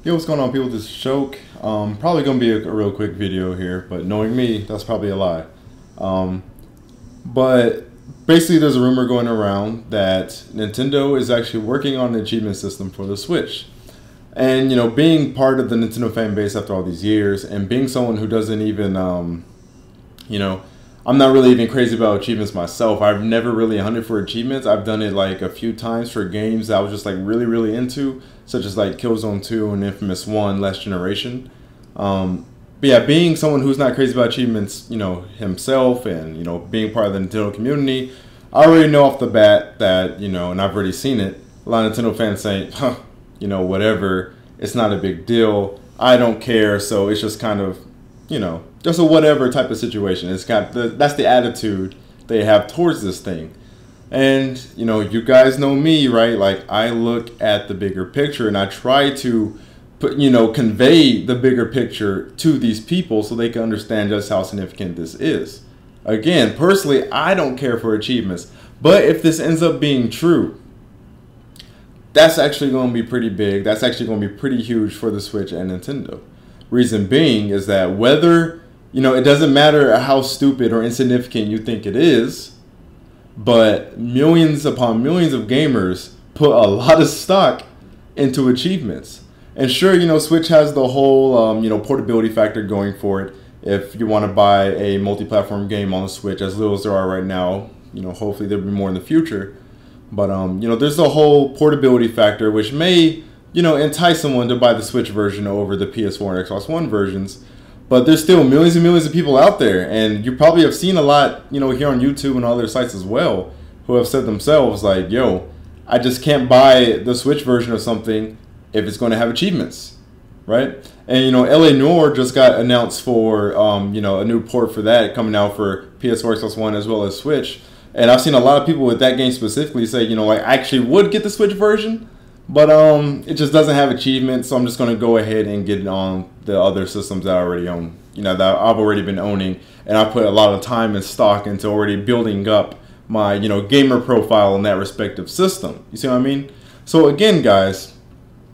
Yo, what's going on, people? This is Shok. Probably gonna be a real quick video here, but knowing me, that's probably a lie. Um, but basically, there's a rumor going around that Nintendo is actually working on an achievement system for the Switch. And being part of the Nintendo fan base after all these years, and being someone who doesn't even, you know, I'm not really even crazy about achievements myself. I've never really hunted for achievements. I've done it like a few times for games that I was just like really into, such as like Killzone 2 and Infamous 1 Last Generation. But yeah, being someone who's not crazy about achievements, himself, and being part of the Nintendo community, I already know off the bat that and I've already seen it. A lot of Nintendo fans saying, "Huh, whatever. It's not a big deal. I don't care." So it's just kind of, just a whatever type of situation. It's got that's the attitude they have towards this thing. And you guys know me, right? Like, I look at the bigger picture and I try to put, convey the bigger picture to these people so they can understand just how significant this is. Again, personally, I don't care for achievements, but if this ends up being true, that's actually going to be pretty big. That's actually going to be pretty huge for the Switch and Nintendo. Reason being is that whether, it doesn't matter how stupid or insignificant you think it is, but millions upon millions of gamers put a lot of stock into achievements. And sure, Switch has the whole, portability factor going for it. If you want to buy a multi-platform game on the Switch, as little as there are right now, hopefully there'll be more in the future. But, there's the whole portability factor, which may, entice someone to buy the Switch version over the PS4 and Xbox One versions. But there's still millions and millions of people out there. And you probably have seen a lot, here on YouTube and other sites as well, who have said themselves, like, yo, I just can't buy the Switch version of something if it's going to have achievements, right? And, LA Noire just got announced for, a new port for that coming out for PS4, Xbox One, as well as Switch. And I've seen a lot of people with that game specifically say, like, I actually would get the Switch version, but it just doesn't have achievements, so I'm just going to go ahead and get it on the other systems that I already own, that I've already been owning. And I put a lot of time and stock into already building up my, gamer profile in that respective system. You see what I mean? So again, guys,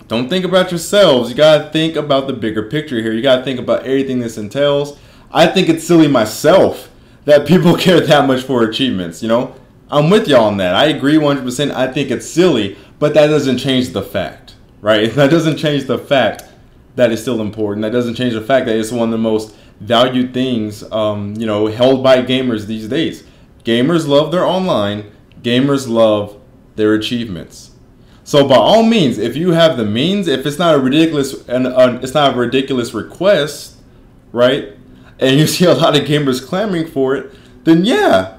don't think about yourselves. You got to think about the bigger picture here. You got to think about everything this entails. I think it's silly myself that people care that much for achievements, I'm with y'all on that. I agree 100%. I think it's silly, but that doesn't change the fact, right? That doesn't change the fact that it's still important. That doesn't change the fact that it's one of the most valued things, held by gamers these days. Gamers love their online. Gamers love their achievements. So by all means, if you have the means, if it's not a ridiculous it's not a ridiculous request, right? And you see a lot of gamers clamoring for it, then yeah,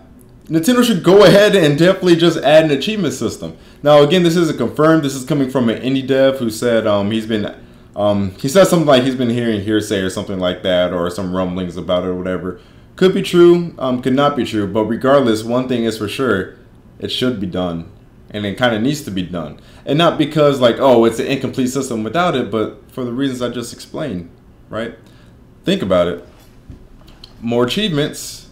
Nintendo should go ahead and definitely just add an achievement system. Now, again, this isn't confirmed. This is coming from an indie dev who said he said something like he's been hearing hearsay or something like that, or some rumblings about it or whatever. Could be true, could not be true. But regardless, one thing is for sure, it should be done. And it kind of needs to be done. And not because, like, oh, it's an incomplete system without it, but for the reasons I just explained, right? Think about it. More achievements,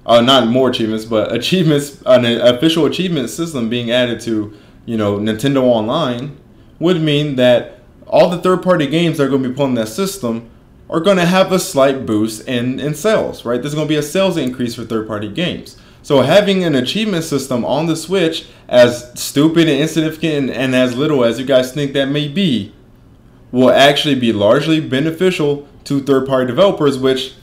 not more achievements, but achievements, an official achievement system being added to, Nintendo Online would mean that all the third-party games that are going to be put in that system are going to have a slight boost in sales, right? There's going to be a sales increase for third-party games. So having an achievement system on the Switch, as stupid and insignificant and as little as you guys think that may be, will actually be largely beneficial to third-party developers, which,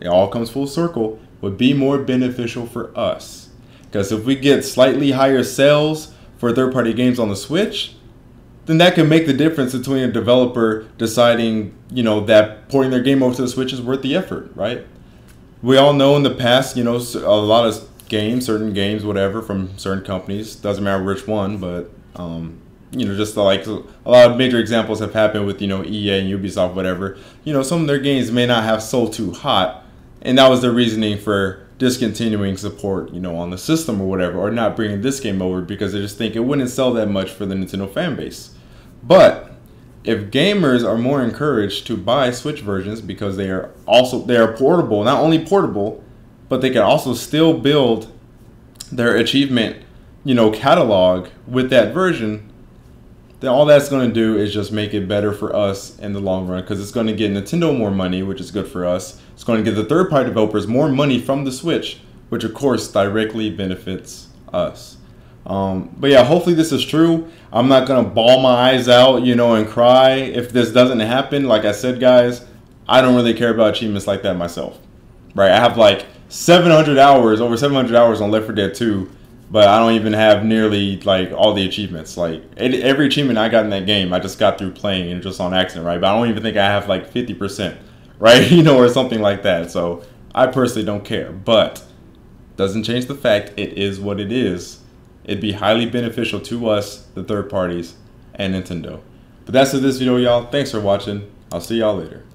it all comes full circle, would be more beneficial for us. Because if we get slightly higher sales for third-party games on the Switch, then that can make the difference between a developer deciding, that porting their game over to the Switch is worth the effort, right? We all know in the past, a lot of games, certain games, whatever, from certain companies, doesn't matter which one, but, just like a lot of major examples have happened with, EA and Ubisoft, whatever. Some of their games may not have sold too hot, and that was the reasoning for discontinuing support, on the system or whatever, or not bringing this game over because they just think it wouldn't sell that much for the Nintendo fan base. But if gamers are more encouraged to buy Switch versions because they are portable, not only portable, but they can also still build their achievement, catalog with that version, then all that's going to do is just make it better for us in the long run, because it's going to get Nintendo more money, which is good for us. It's going to give the third-party developers more money from the Switch, which of course directly benefits us. But yeah, hopefully this is true. I'm not going to bawl my eyes out, you know, and cry if this doesn't happen. Like I said, guys, I don't really care about achievements like that myself, right? I have like 700 hours, over 700 hours on Left 4 Dead 2, but I don't even have nearly like all the achievements. Like every achievement I got in that game, I just got through playing and just on accident, right? But I don't even think I have like 50%, right? You know, or something like that. So I personally don't care, but doesn't change the fact it is what it is. It'd be highly beneficial to us, the third parties, and Nintendo. But that's it for this video, y'all. Thanks for watching. I'll see y'all later.